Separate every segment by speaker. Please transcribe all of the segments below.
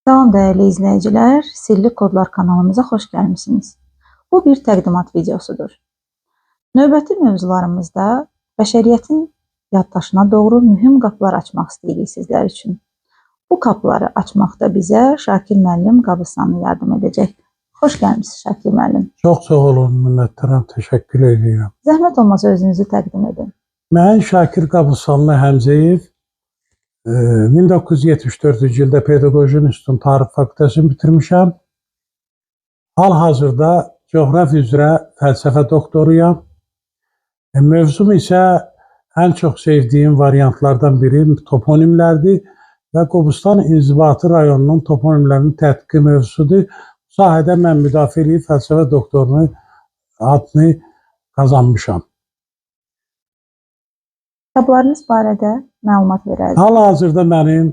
Speaker 1: Salam dəyərli izləyicilər, Sirli Kodlar kanalımıza xoş gəlmisiniz. Bu bir təqdimat videosudur. Növbəti mövzularımızda bəşəriyyətin yaddaşına doğru mühüm qapılar açmaq istəyirik sizlər üçün. Bu qapıları açmaqda bizə Şakir müəllim Qabıstanlı yardım edəcək. Xoş gəlmisiniz Şakir müəllim.
Speaker 2: Çox sağ olun, minnətdaram, təşəkkür edirəm.
Speaker 1: Zəhmət olmasa özünüzü təqdim edin.
Speaker 2: Mən Şakir Qabıstanlı Həmzəyev, 1974-cü ildə Pedaqoji İnstitutunun Tarix fakültəsini bitirmişəm. Hal-hazırda coğrafiya üzrə fəlsəfə doktoruyam. Mövzum isə ən çox sevdiyim variantlardan biri toponimlərdir və Qobustan inzibati rayonunun toponimlərinin tədqiqi mövzusudur. Bu sahədə mən müdafiə edib fəlsəfə doktorunun adını qazanmışam.
Speaker 1: Kitablarınız barədə məlumat verərsiniz.
Speaker 2: Hal-hazırda mənim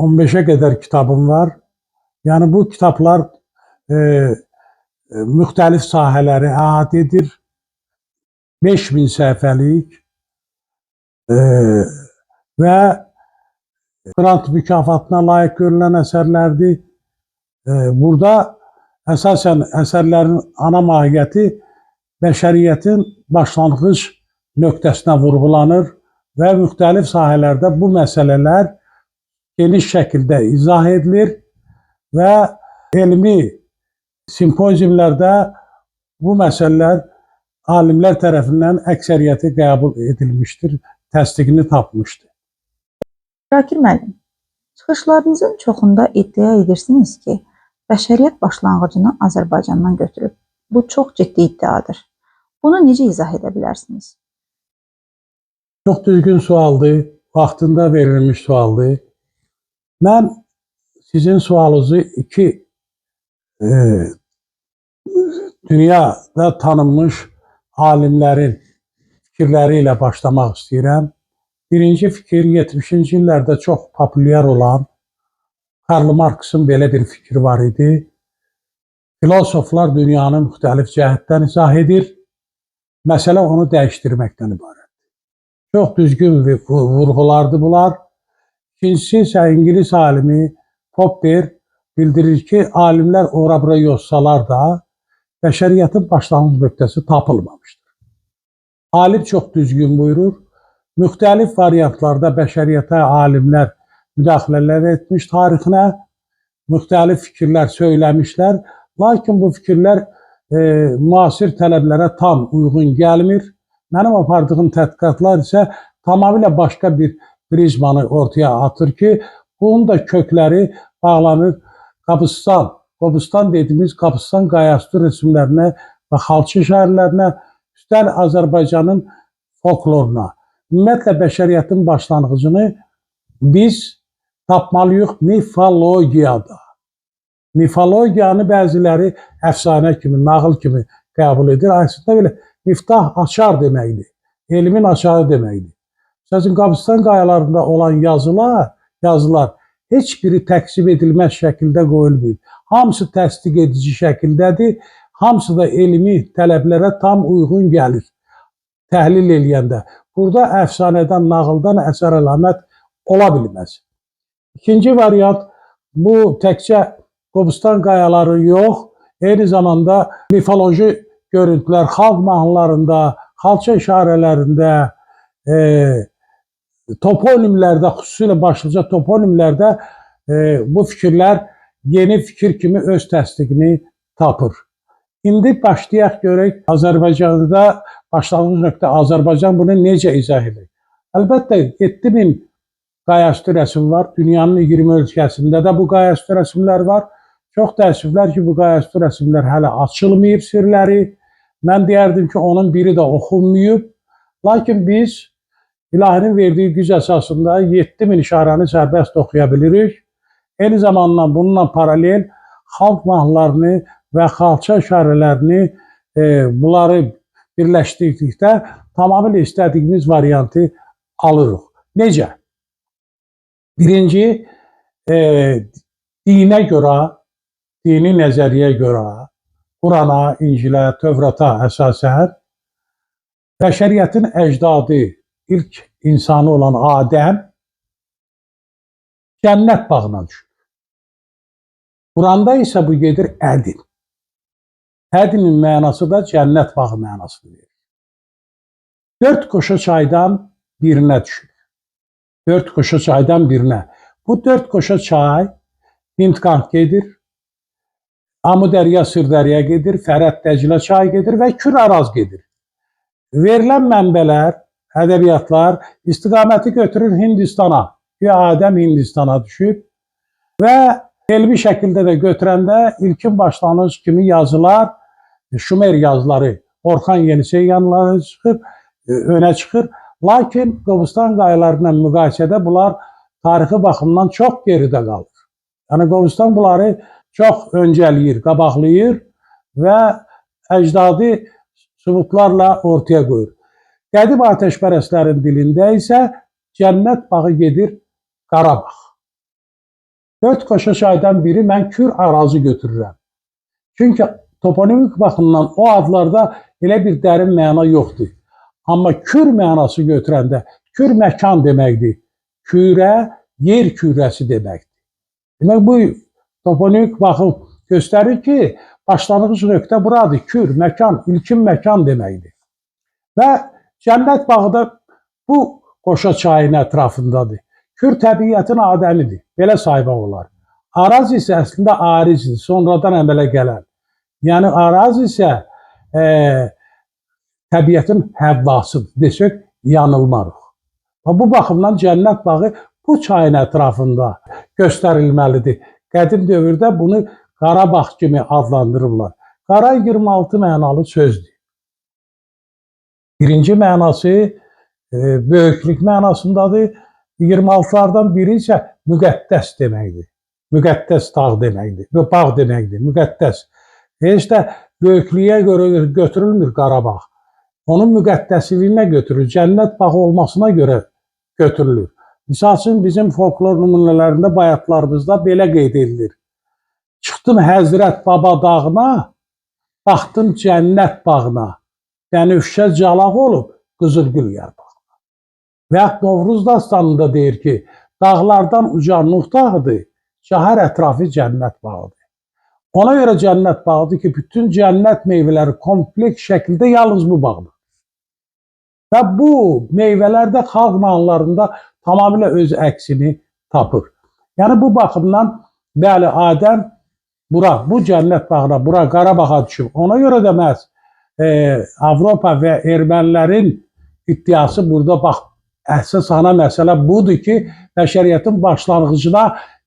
Speaker 2: 15-ə qədər kitabım var. Yəni bu kitablar müxtəlif sahələri əhatə edir. 5000 səhifəlik və Grant mükafatına layiq görülən əsərlərdir. Burada əsasən əsərlərin ana mahiyyəti bəşəriyyətin başlanğıc nöqtəsinə vurğulanır və müxtəlif sahələrdə bu məsələlər geniş şəkildə izah edilir və elmi simpoziumlarda bu məsələlər alimlər tərəfindən əksəriyyəti qəbul edilmişdir, təsdiqini tapmışdır.
Speaker 1: Şakir müəllim, çıxışlarınızın çoxunda iddia edirsiniz ki, bəşəriyyət başlanğıcını Azərbaycandan götürüb. Bu çox ciddi iddiadır. Bunu necə izah edə bilərsiniz?
Speaker 2: Çox düzgün sualdır, vaxtında verilmiş sualdır. Mən sizin sualınızı iki dünyada tanınmış alimlərin fikirləri ilə başlamaq istəyirəm. Birinci fikir 70-ci illərdə çox populyar olan Karl Marxın belə bir fikri var idi. Filosoflar dünyanı müxtəlif cəhətdən izah edir. Məsələ onu dəyişdirməkdən ibarət. Çox düzgün vurğulardır bunlar. İkincisi isə İngilis alimi Popper bildirir ki, alimlər ora-bura yozsalar da bəşəriyyətin başlanğıc nöqtəsi tapılmamışdır. Alim çox düzgün buyurur. Müxtəlif variantlarda bəşəriyyətə alimlər müdaxilələr etmiş tarixinə, müxtəlif fikirlər söyləmişlər. Lakin bu fikirlər müasir tələblərə tam uyğun gəlmir. Mənim apardığım tədqiqatlar isə tamamilə başqa bir prizmanı ortaya atır ki, bunun da kökləri bağlanır Qobustan dediyimiz Qobustan qayası rəsmlərinə və xalça şəhərlərinə, üstəl Azərbaycanın folkloruna. Ümumiyyətlə, bəşəriyyətin başlanğıcını biz tapmalıyıq mifologiyada. Mifologiyanı bəziləri əfsanə kimi, nağıl kimi qəbul edir. Aslında belə miftah açar deməkdir, elmin açarı deməkdir. Məsələn, Qobustan qayalarında olan yazılar heç biri təksib edilməz şəkildə qoyulmayıb. Hamısı təsdiq edici şəkildədir, hamısı da elmi tələblərə tam uyğun gəlir, təhlil eləyəndə. Burada əfsanədən, nağıldan əsər əlamət ola bilməz. İkinci variant, bu təkcə Qobustan qayaları yox, eyni zamanda mifoloji görüntülər xalq mahnılarında, xalça işarələrində, toponimlərdə, xüsusilə başlıca toponimlərdə bu fikirlər yeni fikir kimi öz təsdiqini tapır. İndi başlayaq görək Azərbaycanda başlanğıc nöqtə Azərbaycan bunu necə izah edir? Əlbəttə 7000 qayaüstü rəsm var. Dünyanın 20 ölkəsində də bu qayaüstü rəsmlər var. Çox təəssüflər ki, bu qayaüstü rəsmlər hələ açılmayıb sirləri. Mən deyərdim ki, onun biri də oxunmayıb. Lakin biz ilahinin verdiyi güc əsasında 7000 işarəni sərbəst oxuya bilirik. Eyni zamanda bununla paralel xalq mahnılarını və xalça işarələrini bunları birləşdirdikdə tamamilə istədiyimiz variantı alırıq. Necə? Birinci, dinə görə, dini nəzəriyə görə, Qurana, İncilə, Tövrata əsasən bəşəriyyətin əcdadı, ilk insanı olan Adəm cənnət bağına düşür. Quranda isə bu gedir Ədin. Ədinin mənası da cənnət bağı mənasını verir. 4 qoşa çaydan birinə düşür. 4 qoşa çaydan birinə. Bu 4 qoşa çay Hindqand gedir, Amudərya, Sırdərya gedir, Fərəd, Dəclə çay gedir və Kür-Araz gedir. Verilən mənbələr, ədəbiyyatlar istiqaməti götürür Hindistana. Adəm Hindistana düşüb və elmi şəkildə də götürəndə ilkin başlanğıc kimi yazılar, Şumer yazıları, Orxan Yenisey yanları öne çıxır. Lakin Qobustan qayaları ilə müqayisədə bunlar tarixi baxımdan çox geridə qalır. Yəni Qobustan bunları çox öncələyir, qabaqlayır və əcdadi sübutlarla ortaya qoyur. Qədim ateşpərəstlərin dilində isə cənnət bağı gedir Qarabağ. 4 qoşa çaydan biri mən Kür-Arazı götürürəm. Çünki toponimik baxımdan o adlarda elə bir dərin məna yoxdur. Amma Kür mənası götürəndə Kür məkan deməkdir. Kürə, yer kürəsi deməkdir. Demək bu toponimik baxım göstərir ki, başlanğıc nöqtə buradır. Kür, məkan, ilkin məkan deməkdir. Və cənnət bağı da bu qoşa çayın ətrafındadır. Kür təbiətin adəmidir. Belə saymaq olar. Araz isə əslində arizdir, sonradan əmələ gələn. Yəni Araz isə təbiətin həvvasıdır desək yanılmarıq. Bu baxımdan cənnət bağı bu çayın ətrafında göstərilməlidir. Qədim dövrdə bunu Qarabağ kimi adlandırırlar. Qara 26 mənalı sözdür. Birinci mənası böyüklük mənasındadır. 26'lardan biri isə müqəddəs deməkdir. Müqəddəs dağ deməkdir. Bağ deməkdir. Müqəddəs. Heç də böyüklüyə görə götürülmür Qarabağ. Onun müqəddəsliyinə götürülür. Cənnət bağı olmasına görə götürülür. Misal üçün bizim folklor nümunələrində, bayatlarımızda belə qeyd edilir. Çıxdım Həzrət Baba dağına, baxdım cənnət bağına. Bənövşə calaq olub, qızılgül yarpaq. Və Novruz dastanında deyir ki, dağlardan uca Nuh dağıdır, şəhər ətrafı cənnət bağıdır. Ona görə cənnət bağıdır ki, bütün cənnət meyvələri kompleks şəkildə yalnız bu bağdır. Və bu meyvələr də xalq mahnılarında tamamilə öz əksini tapır. Yəni bu baxımdan, bəli, Adəm bura, bu cənnət bağına, bura Qarabağa düşüb. Ona görə də məhz Avropa və ermənilərin iddiası burada bax, əsas ana məsələ budur ki, bəşəriyyətin başlanğıcına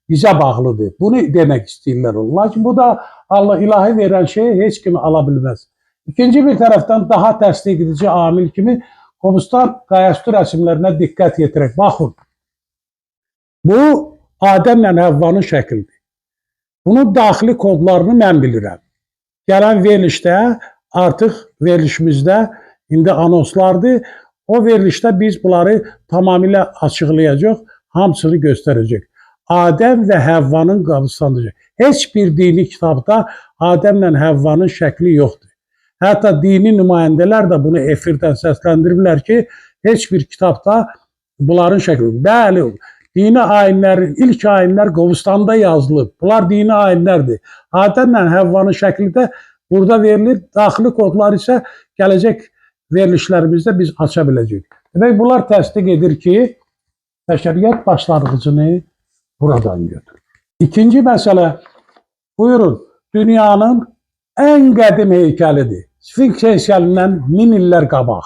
Speaker 2: bizə bağlıdır. Bunu demək istəyirlər. Lakin bu da Allah ilahi verən şeyi heç kimi ala bilməz. İkinci bir tərəfdən daha təsdiq edici amil kimi Qobustan qayaüstü rəsmlərinə diqqət yetirək. Baxın, bu Adəmlə Həvvanın şəklidir. Bunun daxili kodlarını mən bilirəm. Gələn verilişdə, artıq verilişimizdə indi anonslardır. O verilişdə biz bunları tamamilə açıqlayacaq, hamısını göstərəcək. Adəm və Həvvanın Qobustanıdır. Heç bir dini kitabda Adəmlə Həvvanın şəkli yoxdur. Hətta dini nümayəndələr də bunu efirdən səsləndiriblər ki, heç bir kitabda bunların şəkli. Bəli, dini ayinlər, ilk ayinlər Qobustanda yazılıb. Bunlar dini ayinlərdir. Adəmlə Həvvanın şəkli də burada verilir. Daxili kodlar isə gələcək verilişlərimizdə biz aça biləcəyik. Demək, bunlar təsdiq edir ki, bəşəriyyət başlanğıcını buradan götürür. İkinci məsələ, buyurun, dünyanın ən qədim heykəlidir. Sfinks heykəlindən 1000 illər qabaq.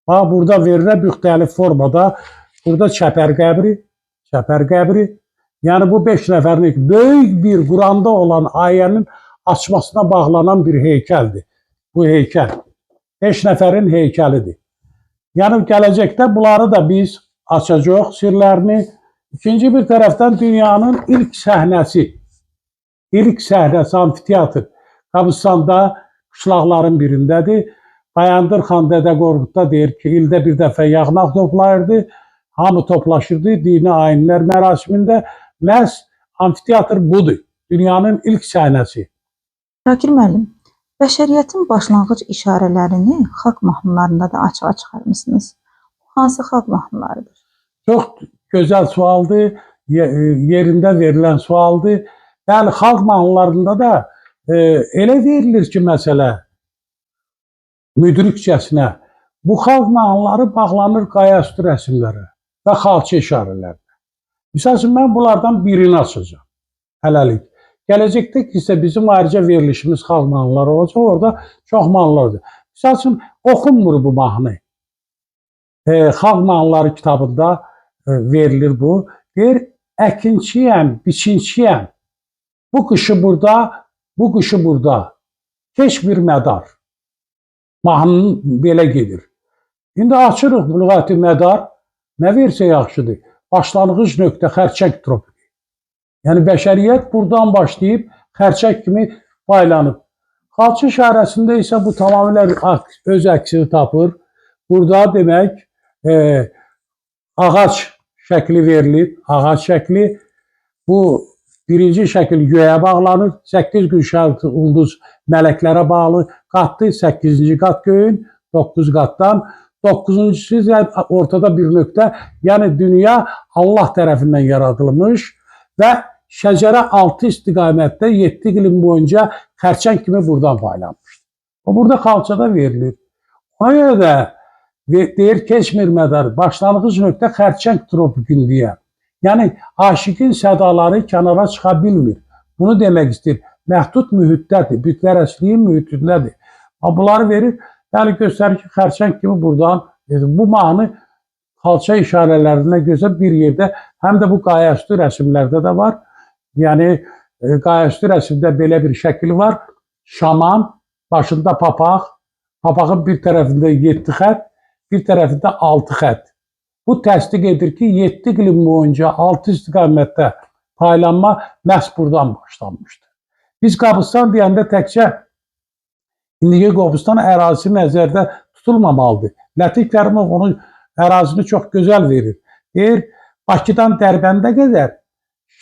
Speaker 2: Bax, burada verilən müxtəlif formada, burada çəpər qəbri, yəni bu 5 nəfərlik böyük bir Quranda olan ayənin açmasına bağlanan bir heykəldir. Bu heykəl 5 nəfərin heykəlidir. Yəni gələcəkdə bunları da biz açacaq sirlərini. İkinci bir tərəfdən dünyanın ilk səhnəsi amfiteatr Qobustanda qışlaqların birindədir. Bayandır xan Dədə Qorqudda deyir ki, ildə bir dəfə yağnaq toplayırdı, hamı toplaşırdı dini ayinlər mərasimində. Məhz amfiteatr budur, dünyanın ilk səhnəsi.
Speaker 1: Şakir müəllim, bəşəriyyətin başlanğıc işarələrini xalq mahnılarında da açığa çıxarmısınız. Hansı xalq mahnılarıdır?
Speaker 2: Çox gözəl sualdır, yerində verilən sualdır. Yəni xalq mahnılarında da elə verilir ki, məsələ müdrikcəsinə bu xalq mahnıları bağlanır qayaüstü rəsmlərə və xalça işarələrə. Misal üçün, mən bunlardan birini açacağım. Hələlik. Gələcəkdə isə bizim ayrıca verilişimiz xalq mahnıları olacaq. Orada çox mahnılardır. Misal üçün, oxunmur bu mahnı. Xalq mahnıları kitabında verilir bu. Deyir, əkinçiyəm, biçinçiyəm. Bu qışı burada, bu qışı burada. Keç bir mədar. Mahnının belə gedir. İndi açırıq lüğəti mədar. Nə versə yaxşıdır. Başlanğıc nöqtə xərçəng tropiki. Yəni bəşəriyyət buradan başlayıb xərçəng kimi paylanıb. Xalça işarəsində isə bu tamamilə öz əksini tapır. Burada demək ağac şəkli verilib. Ağac şəkli. Bu birinci şəkil göyə bağlanır. 8 gülşən ulduz mələklərə bağlı. Qatdı 8-ci qat göyün 9 qatdan. 9-uncusu isə ortada bir nöqtə. Yəni dünya Allah tərəfindən yaradılmış və şəcərə 6 istiqamətdə 7 iqlim boyunca xərçəng kimi buradan paylanmışdır. O burada xalçada verilir. Ona görə də deyir keçmir mədar. Başlanğıc nöqtə xərçəng tropikindəyə. Yəni aşiqin sədaları kənara çıxa bilmir. Bunu demək istəyir. Məhdud mühitdədir. Bütpərəstliyin mühitindədir. Bunları verir. Yəni göstərir ki, xərçəng kimi buradan bu mahnı xalça işarələrində gözəl bir yerdə, həm də bu qayaüstü rəsmlərdə də var. Yəni qayaüstü rəsmdə belə bir şəkil var. Şaman, başında papaq, papağın bir tərəfində 7 xətt, bir tərəfində 6 xətt. Bu təsdiq edir ki, 7 iqlim boyunca 6 istiqamətdə paylanma məhz buradan başlanmışdır. Biz Qobustan deyəndə təkcə indiki Qobustan ərazisi nəzərdə tutulmamalıdır. Lətif Kərimov onun ərazisini çox gözəl verir. Deyir, Bakıdan Dərbəndə qədər,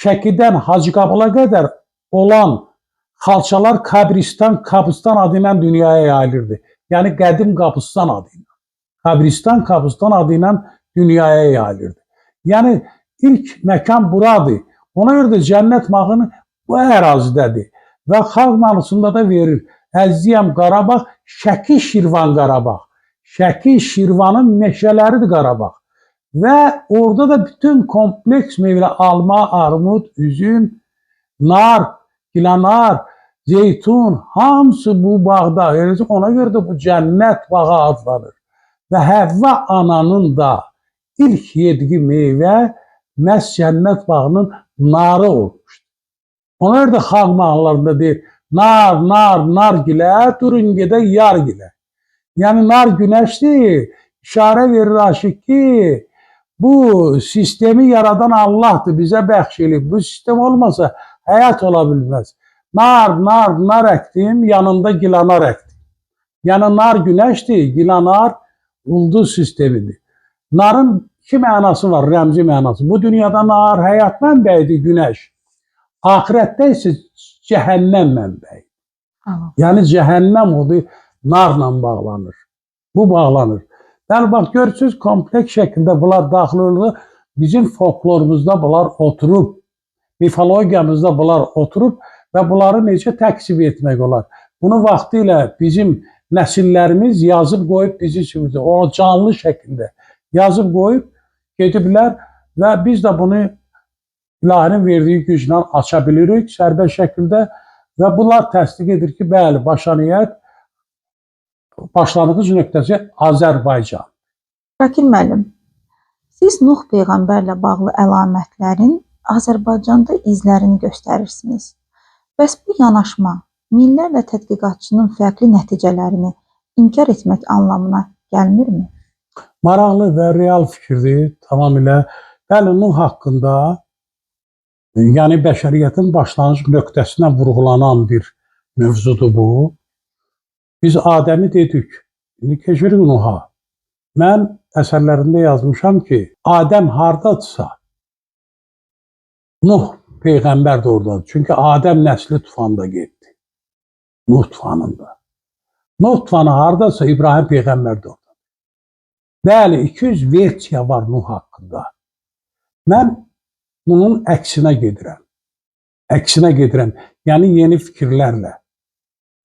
Speaker 2: Şəkidən Hacıqabula qədər olan xalçalar Kabristan adı ilə dünyaya yayılırdı. Yəni qədim Qobustan adı ilə. Kabristan adı ilə dünyaya yayılırdı. Yəni ilk məkan buradır. Ona görə də cənnət mahnı bu ərazidədir. Və xalq mahnısında da verir. Əziziyəm Qarabağ, Şəki Şirvan Qarabağ. Şəki Şirvanın meşələridir Qarabağ. Və orada da bütün kompleks meyvələr, alma, armud, üzüm, nar, gilanar, zeytun, hamısı bu bağda. Ona görə də bu cənnət bağı adlanır. Və Həvva ananın da ilk yediği meyvə məhz cənnət bağının narı olmuşdur. Ona görə də xalq mahnılarında deyir, nar, nar, nar gilə, durun gedə yar gilə. Yəni nar günəşdir, işarə verir aşıq ki, bu sistemi yaradan Allahdır, bizə bəxş edib. Bu sistem olmasa həyat ola bilməz. Nar, nar, nar əkdim, yanında gilanar əkdim. Yəni nar günəşdir, gilanar ulduz sistemidir. Narın iki mənası var, rəmzi mənası. Bu dünyada nar həyat mənbəyidir, günəş. Ahirətdə isə cəhənnəm mənbəyi. Yəni cəhənnəm odur, narla bağlanır. Bu bağlanır. Yəni bax, görürsünüz, kompleks şəkildə bunlar daxil olur. Bizim folklorumuzda bunlar oturub, mifologiyamızda bunlar oturub və bunları necə təksib etmək olar. Bunu vaxtı ilə bizim nəsillərimiz yazıb qoyub bizi üçün, o canlı şəkildə yazıb qoyub gediblər və biz də bunu ilahinin verdiyi güclə aça bilirik sərbəst şəkildə və bunlar təsdiq edir ki, bəli, başlanğıc nöqtəsi Azərbaycan.
Speaker 1: Şakir müəllim, siz Nuh Peyğəmbərlə bağlı əlamətlərin Azərbaycanda izlərini göstərirsiniz. Bəs bu yanaşma minlərlə tədqiqatçının fərqli nəticələrini inkar etmək anlamına gəlmirmi?
Speaker 2: Maraqlı və real fikirdir, tamamilə. Bəli, Nuh haqqında, yəni bəşəriyyətin başlanğıc nöqtəsinə vurğulanan bir mövzudur bu. Biz Adəmi dedik, indi keçirik Nuha. Mən əsərlərində yazmışam ki, Adəm hardadırsa, Nuh Peyğəmbər də oradadır. Çünki Adəm nəsli tufanda getdi. Nuh tufanında. Nuh tufanı hardadırsa, İbrahim Peyğəmbər də oradadır. Bəli, 200 versiya var Nuh haqqında. Mən bunun əksinə gedirəm. əksinə gedirəm. Yəni yeni fikirlərlə.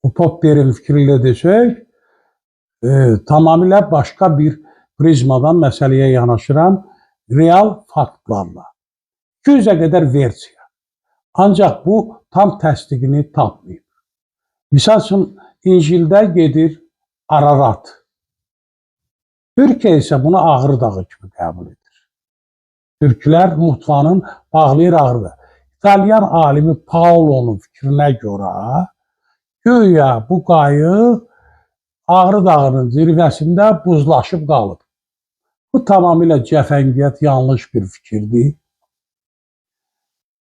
Speaker 2: Bu Popperin fikriyle desək, tamamilə başqa bir prizmadan məsələyə yanaşıram. Real faktlarla. 200-ə qədər versiya. Ancaq bu tam təsdiqini tapmayıb. Misal üçün, İncildə gedir Ararat. Türkiyə isə bunu Ağrı dağı kimi qəbul edir. Türklər mutfağının bağlayır Ağrıda. İtalyan alimi Paolo'nun fikrinə görə güya bu qayıq Ağrı dağının zirvəsində buzlaşıb qalıb. Bu tamamilə cəfəngiyyət, yanlış bir fikirdir.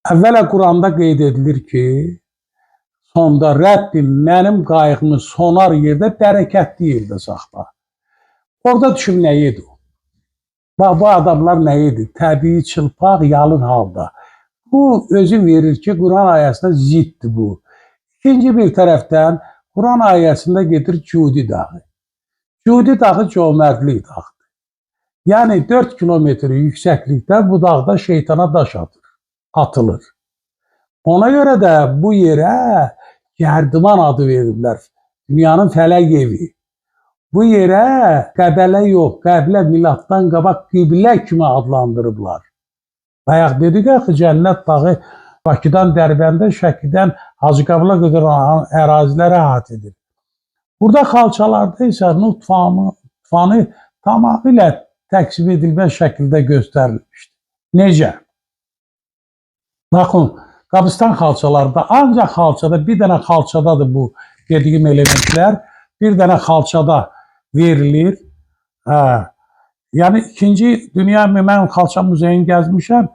Speaker 2: Əvvələ Quranda qeyd edilir ki, sonda Rəbbim mənim qayığımı sonar yerdə, bərəkətli yerdə saxla. Orada düşün nə yedi o? Bax, bu adamlar nə yedi? Təbii çılpaq, yalın halda. Bu özü verir ki, Quran ayəsində ziddir bu. İkinci bir tərəfdən Quran ayəsində gedir Cudi dağı. Cudi dağı cömərtlik dağdır. Yəni 4 kilometr yüksəklikdə bu dağda şeytana daş atılır. Ona görə də bu yerə Gərdiman adı veriblər. Dünyanın fələk evi. Bu yerə Qəbələ yox, Qəblə miladdan qabaq Qiblə kimi adlandırıblar. Bayaq dedik axı Cənnət bağı Bakıdan Dərbəndə, Şəkidən Hacıqabula qədər ərazilərə əhatə edir. Burada xalçalarda isə Nuh tufanı tamamilə təqsim edilməz şəkildə göstərilmişdir. Necə? Baxın, Qabistan xalçalarında, ancaq xalçada, bir dənə xalçadadır bu dediyim elementlər, bir dənə xalçada verilir. Yəni, 2-ci Dünya mən xalça muzeyini gəzmişəm,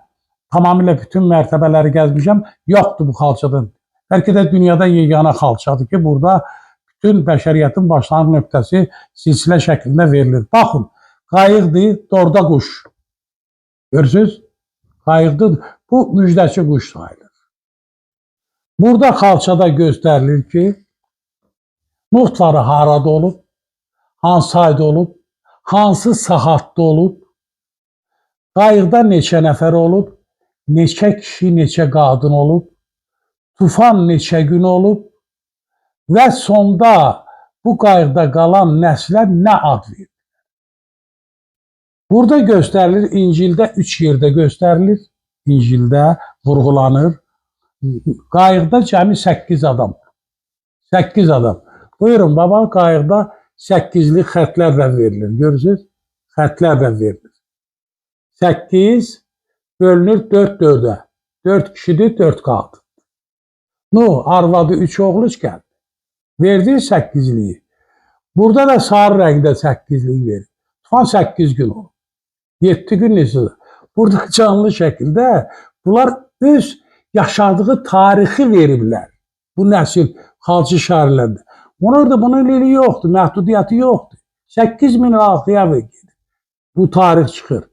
Speaker 2: tamamilə bütün mərtəbələri gəzmişəm, yoxdur bu xalçadan. Bəlkə də dünyada yeganə xalçadır ki, burada bütün bəşəriyyətin başlanğıc nöqtəsi silsilə şəklində verilir. Baxın, qayıqdır, dorda quş. Görürsünüz? Qayıqdır, bu müjdəçi quş sayılır. Burada xalçada göstərilir ki, Nuhları harada olub, hansı ayda olub, hansı saatda olub, qayıqda neçə nəfər olub, neçə kişi, neçə qadın olub, tufan neçə gün olub və sonda bu qayıqda qalan nəslə nə ad verir? Burada göstərilir, İncildə 3 yerdə göstərilir, İncildə vurğulanır. Qayıqda cəmi 8 adam. 8 adam. Buyurun, baba, qayıqda 8'li xətlərlə verilir. Görürsünüz? Xətlərlə verilir. 8 bölünür 4-4'ə. 4 kişidir, 4 qadın. Nuh arvadı 3 oğlu gəldi. Verdi 8'liyi. Burada da sarı rəngdə 8'liyi verir. Tufan 8 gün olur. 7 gün neçə? Burada canlı şəkildə bunlar öz yaşadığı tarixi veriblər. Bu nəsil xalçı şəhərlərdə. Ona da bunun eli yoxdur, məhdudiyyəti yoxdur. 8000 altıya gedir. Bu tarix çıxır.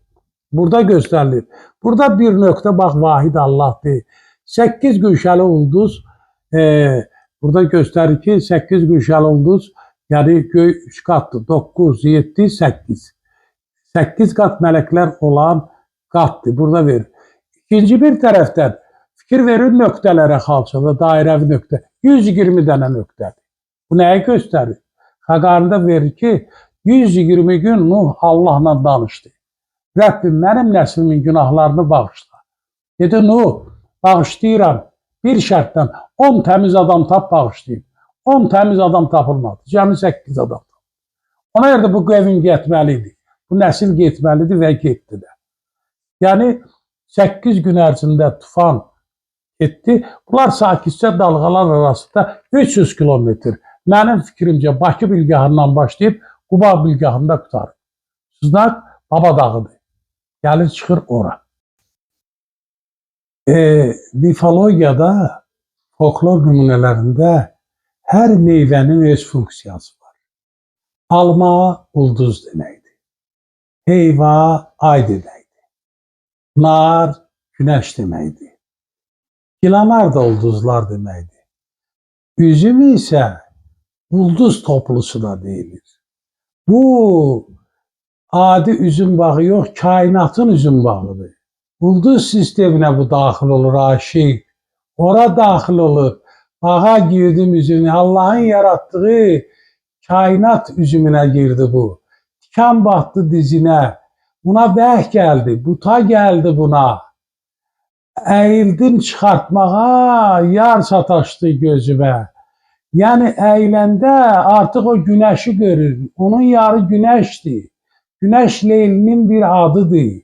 Speaker 2: Burada göstərilir. Burada bir nöqtə, bax, vahid Allahdır. 8 güşəli ulduz, burada göstərir ki, 8 güşəli ulduz, yəni göy 3 qatdır. 9, 7, 8. 8 qat mələklər olan qatdır. Burada verir. İkinci bir tərəfdən fikir verir nöqtələrə xalçada, dairəvi nöqtə. 120 dənə nöqtədir. Bu nəyi göstərir? Xəqarında verir ki, 120 gün Nuh Allahla danışdı. Rəbbim, mənim nəslimin günahlarını bağışla. Dedi, Nuh, bağışlayıram. Bir şərtdən 10 təmiz adam tap, bağışlayayım. 10 təmiz adam tapılmadı. Cəmi 8 adam tapıldı. Ona görə də bu qövm getməlidir. Bu nəsil getməlidir və getdi də. Yəni, 8 gün ərzində tufan etdi. Bunlar sakitcə dalğalar arasında 300 kilometr. Mənim fikrimcə Bakı bilgahından başlayıb Quba bilgahında qutarır. Sıznak Baba dağıdır. Gəlir çıxır ora. Mifologiyada, folklor nümunələrində hər meyvənin öz funksiyası var. Alma ulduz deməkdir. Heyva ay deməkdir. Nar günəş deməkdir. Gilanar da ulduzlar deməkdir. Üzüm isə ulduz toplusu da deyilir. Bu adi üzüm bağı yox, kainatın üzüm bağıdır. Ulduz sisteminə bu daxil olur, aşıq, ora daxil olur. Bağa girdim üzümünə. Allahın yarattığı kainat üzümünə girdi bu. Tikan batdı dizinə. Buna bəh gəldi, buta gəldi buna. Əyildim çıxartmağa, yar sataşdı gözümə. Yəni əyiləndə artıq o günəşi görür. Onun yarı günəşdir. Günəş Leylinin bir adıdır.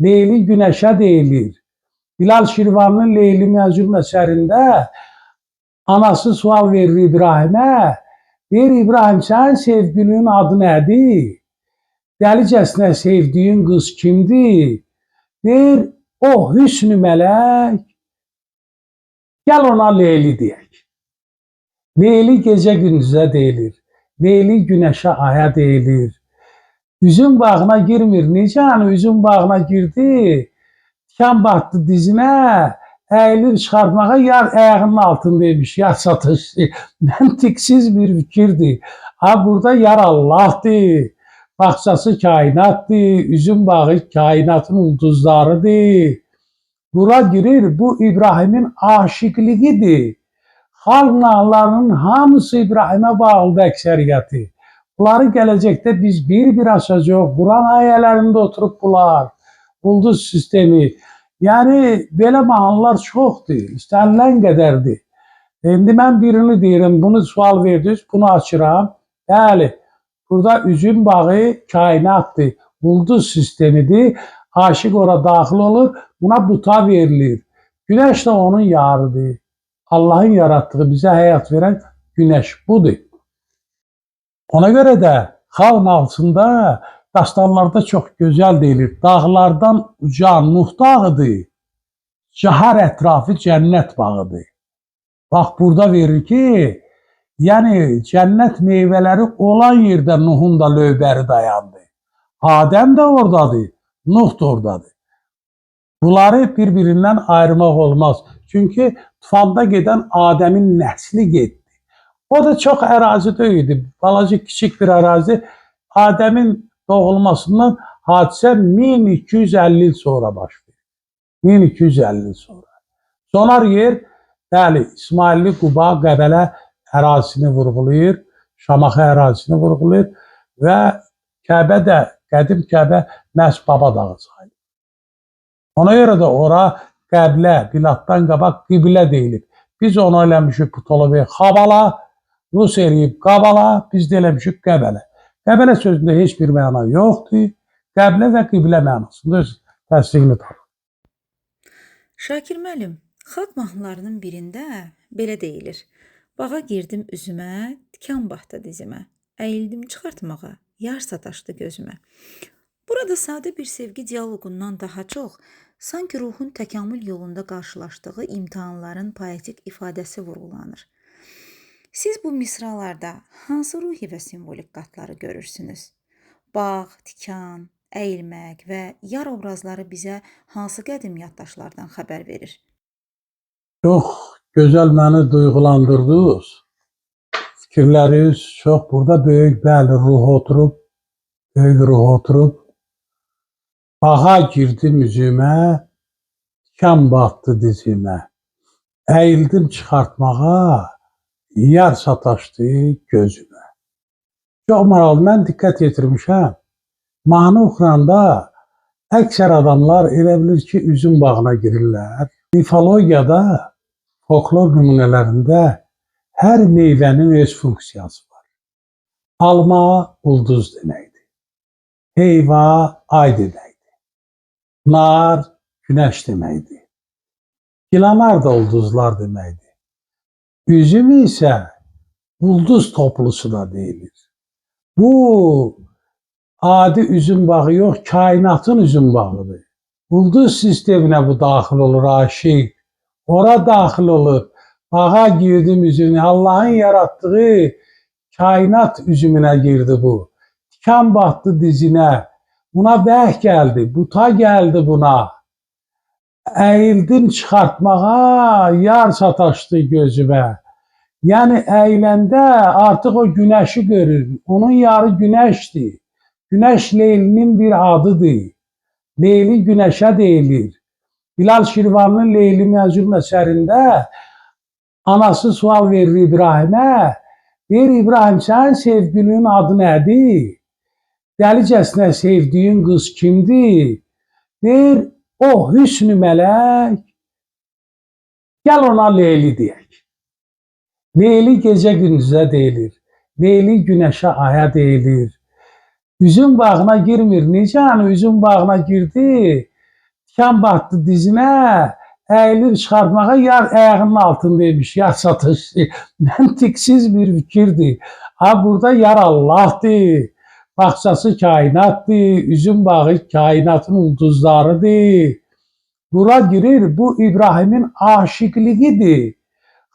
Speaker 2: Leyli günəşə deyilir. Bilal Şirvanlı Leyli Məcnun əsərində anası sual verir İbrahimə. Deyir, İbrahim, sənin sevgilinin adı nədir? Dəlicəsinə sevdiyin qız kimdir? Deyir, o hüsnü mələk. Gəl ona Leyli deyək. Leyli gecə gündüzə deyilir. Leyli günəşə aya deyilir. Üzüm bağına girmir. Necə hani üzüm bağına girdi? Tikan batdı dizinə. Əyilir çıxartmağa, yar ayağının altındaymış. Yar satışdı. Məntiqsiz bir fikirdir. Ha, burada yar Allahdır. Bağçası kainatdır. Üzüm bağı kainatın ulduzlarıdır. Bura girir. Bu İbrahimin aşıqlığıdır. Xalq nağlarının hamısı İbrahimə bağlıdır əksəriyyəti. Bunları gələcəkdə biz bir açacaq. Quran ayələrində oturub bunlar. Ulduz sistemi. Yəni, belə mahnılar çoxdur. İstənilən qədərdir. İndi mən birini deyirəm, bunu sual verdiniz, bunu açıram. Bəli, burada üzüm bağı kainatdır. Ulduz sistemidir. Aşıq ora daxil olur. Buna buta verilir. Günəş də onun yarıdır. Allahın yarattığı, bizə həyat verən günəş budur. Ona görə də xalq nağılında, dastanlarda çox gözəl deyilir. Dağlardan uca Nuh dağıdır, cahar ətrafı cənnət bağıdır. Bax, burada verir ki, yəni cənnət meyvələri olan yerdə Nuhun da lövbəri dayandı. Adəm də oradadır, Nuh da oradadır. Bunları bir-birindən ayırmaq olmaz. Çünki tufanda gedən Adəmin nəsli getdi. O da çox ərazi deyildi. Balaca kiçik bir ərazi. Adəmin doğulmasından hadisə 1250 il sonra baş verir. 1250 il sonra. Sonar yer, bəli, İsmailli Quba, Qəbələ ərazisini vurğulayır. Şamaxı ərazisini vurğulayır. Və Kəbə də, qədim Kəbə məhz Baba dağı sayılır. Ona görə də ora qəblə, bilatdan qabaq qiblə deyilir. Biz onu eləmişik Ptolomey Xabala, Rus eləyib Qabala, biz də eləmişik Qəbələ. Qəbələ sözündə heç bir məna yoxdur. Qəblə və qiblə mənasında təsdiqini tapır.
Speaker 3: Şakir müəllim, xalq mahnılarının birində belə deyilir. Bağa girdim üzümə, tikan batdı dizimə. Əyildim çıxartmağa, yar sataşdı gözümə. Burada sadə bir sevgi diyaloqundan daha çox, sanki ruhun təkamül yolunda qarşılaşdığı imtahanların poetik ifadəsi vurğulanır. Siz bu misralarda hansı ruhi və simvolik qatları görürsünüz? Bağ, tikan, əyilmək və yar obrazları bizə hansı qədim yaddaşlardan xəbər verir?
Speaker 2: Çox gözəl məni duyğulandırdınız. Fikirləriniz çox burada böyük, bəli, ruh oturub, böyük ruh oturub. Bağa girdim üzümə, tikan batdı dizimə. Əyildim çıxartmağa, yar sataşdı gözümə. Çox maraqlı, mən diqqət yetirmişəm. Mahnı oxuyanda əksər adamlar elə bilir ki, üzüm bağına girirlər. Mifologiyada, folklor nümunələrində hər meyvənin öz funksiyası var. Alma ulduz deməkdir. Heyva ay deməkdir. Nar günəş deməkdir. Gilanar da ulduzlar deməkdir. Üzüm isə ulduz toplusu da deyilir. Bu adi üzüm bağı yox, kainatın üzüm bağıdır. Ulduz sisteminə bu daxil olur, aşıq. Ora daxil olur. Bağa girdim üzümünə. Allahın yarattığı kainat üzümünə girdi bu. Tikan batdı dizinə. Buna bəh gəldi, buta gəldi buna. Əyildim çıxartmağa, yar sataşdı gözümə. Yəni əyiləndə artıq o günəşi görür. Onun yarı günəşdir. Günəş Leylinin bir adıdır. Leyli günəşə deyilir. Bilal Şirvanlı'nın Leyli Məcnun əsərində anası sual verir İbrahimə. Deyir, İbrahim, sənin sevgilinin adı nədir? Dəlicəsinə sevdiyin qız kimdir? Deyir, o hüsnü mələk, gəl ona Leyli deyək. Leyli gecə gündüzə deyilir. Leyli günəşə, aya deyilir. Üzüm bağına girmir. Necə hani üzüm bağına girdi? Tikan batdı dizinə, əyilir çıxartmağa, yar ayağının altındaymış, yar satışdı. Məntiqsiz bir fikirdir. Ha, burada yar Allah'dır. Baxçası kainatdır. Üzüm bağı kainatın ulduzlarıdır. Bura girir, bu İbrahimin aşıqlığıdır.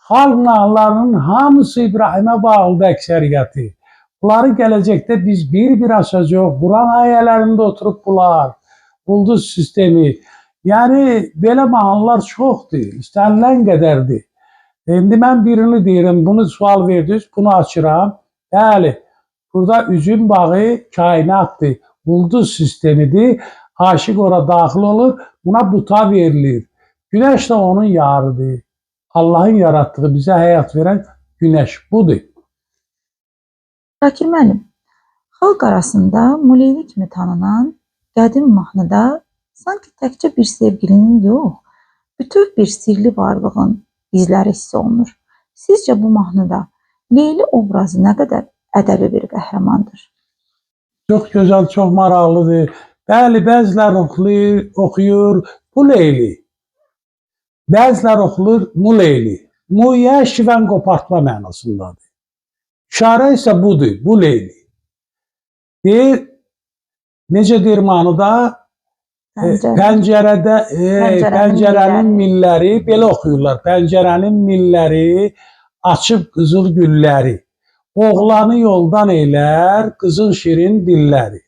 Speaker 2: Xalq nağlarının hamısı İbrahimə bağlıdır əksəriyyəti. Bunları gələcəkdə biz bir açacaq. Quran ayələrində oturub bunlar. Ulduz sistemi. Yəni, belə mahnılar çoxdur. İstənilən qədərdir. İndi mən birini deyirəm, bunu sual verdiniz, bunu açıram. Bəli, burada üzüm bağı kainatdır. Ulduz sistemidir. Aşıq ora daxil olur. Buna buta verilir. Güneş də onun yarıdır. Allah'ın yarattığı, bizə həyat verən güneş budur.
Speaker 1: Şakir müəllim, xalq arasında Muleyli kimi tanınan qədim mahnıda sanki təkcə bir sevgilinin yox, bütöv bir sirli varlığın izləri hiss olunur. Sizcə bu mahnıda Leyli obrazı nə qədər ədəbi bir qəhrəmandır?
Speaker 2: Çox gözəl, çox maraqlıdır. Bəli, bəzilər oxuyur bu Leyli. Bəzilər oxulur mu Leyli. Muyə şivən qopartma mənasındadır. İşarə isə budur, bu Leyli. Deyir, necə deyir mahnıda? Pəncərənin milləri, belə oxuyurlar. Pəncərənin milləri, açıb qızıl gülləri. Oğlanı yoldan eylər, qızın şirin dilləri.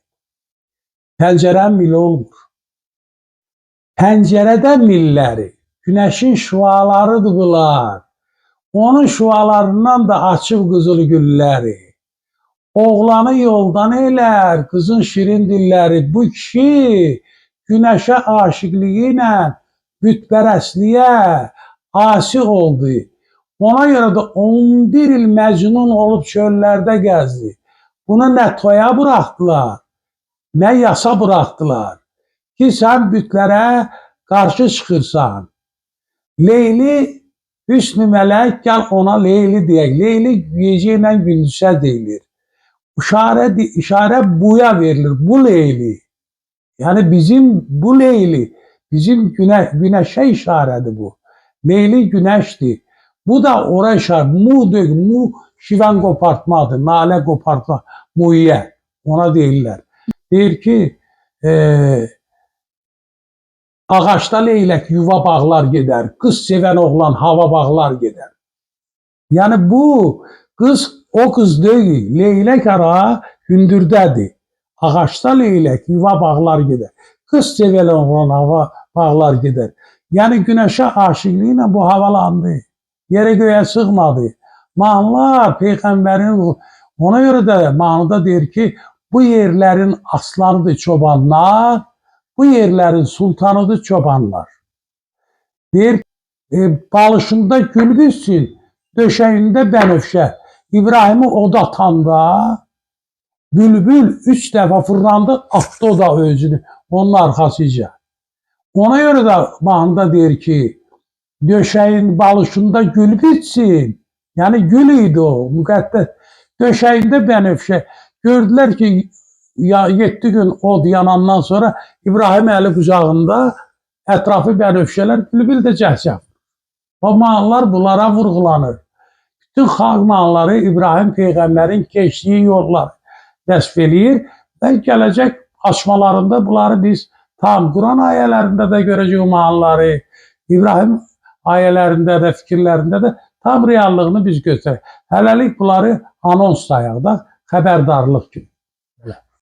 Speaker 2: Pəncərənin mili olmur. Pəncərədə milləri. Güneşin şüalarıdır bunlar. Onun şüalarından da açıb qızıl gülləri. Oğlanı yoldan eylər, qızın şirin dilləri. Bu kişi güneşə aşıqlığı ilə bütpərəstliyə asi oldu. Ona görə də 11 il məcnun olub çöllərdə gəzdi. Bunu nə toya buraxdılar, nə yasa buraxdılar ki, sən bütlərə qarşı çıxırsan. Leyli, hüsnü mələk, gəl ona Leyli deyək. Leyli gecə ilə gündüzə deyilir. İşarə buya verilir, bu Leyli. Yəni bizim bu Leyli, bizim güneşə işarədir bu. Leyli güneşdir. Bu da ora işarə. Mu şivən qopartmadır, nalə qopartma, muyə. Ona deyirlər. Deyir ki, ağaçda leylək yuva bağlar gedər, qız sevən oğlan hava bağlar gedər. Yəni bu qız o qız deyil, leylək ara hündürdədir. Ağaçda leylək yuva bağlar gedər, qız sevən oğlan hava bağlar gedər. Yəni güneşə aşıqlığı ilə bu havalandı, yerə göyə sığmadı. Mahnılar Peyğəmbərin, ona görə də mahnıda deyir ki, bu yerlərin aslanıdır çobanlar, bu yerlərin sultanıdır çobanlar. Deyir, balışında gül bitsin, döşəyində bənövşə. İbrahimi od atanda, bülbül 3 dəfə fırlandı, atdı o da özünü, onun arxasıca. Ona görə də mahnıda deyir ki, döşəyin balışında gül bitsin. Yəni gül idi o, müqəddəs. Döşəyində bənövşə. Gördülər ki, 7 gün od yanandan sonra İbrahim əli qucağında, ətrafı bənövşələr, bülbül də cəhcəv. O mahnılar bunlara vurğulanır. Bütün xalq mahnıları İbrahim Peyğəmbərin keçdiyi yollar vəsf eləyir və gələcək açmalarında bunları biz tam Quran ayələrində də görəcəyik mahnıları, İbrahim ayələrində də, fikirlərində də tam reallığını biz göstərik. Hələlik bunları anons sayaq da, xəbərdarlıq kimi.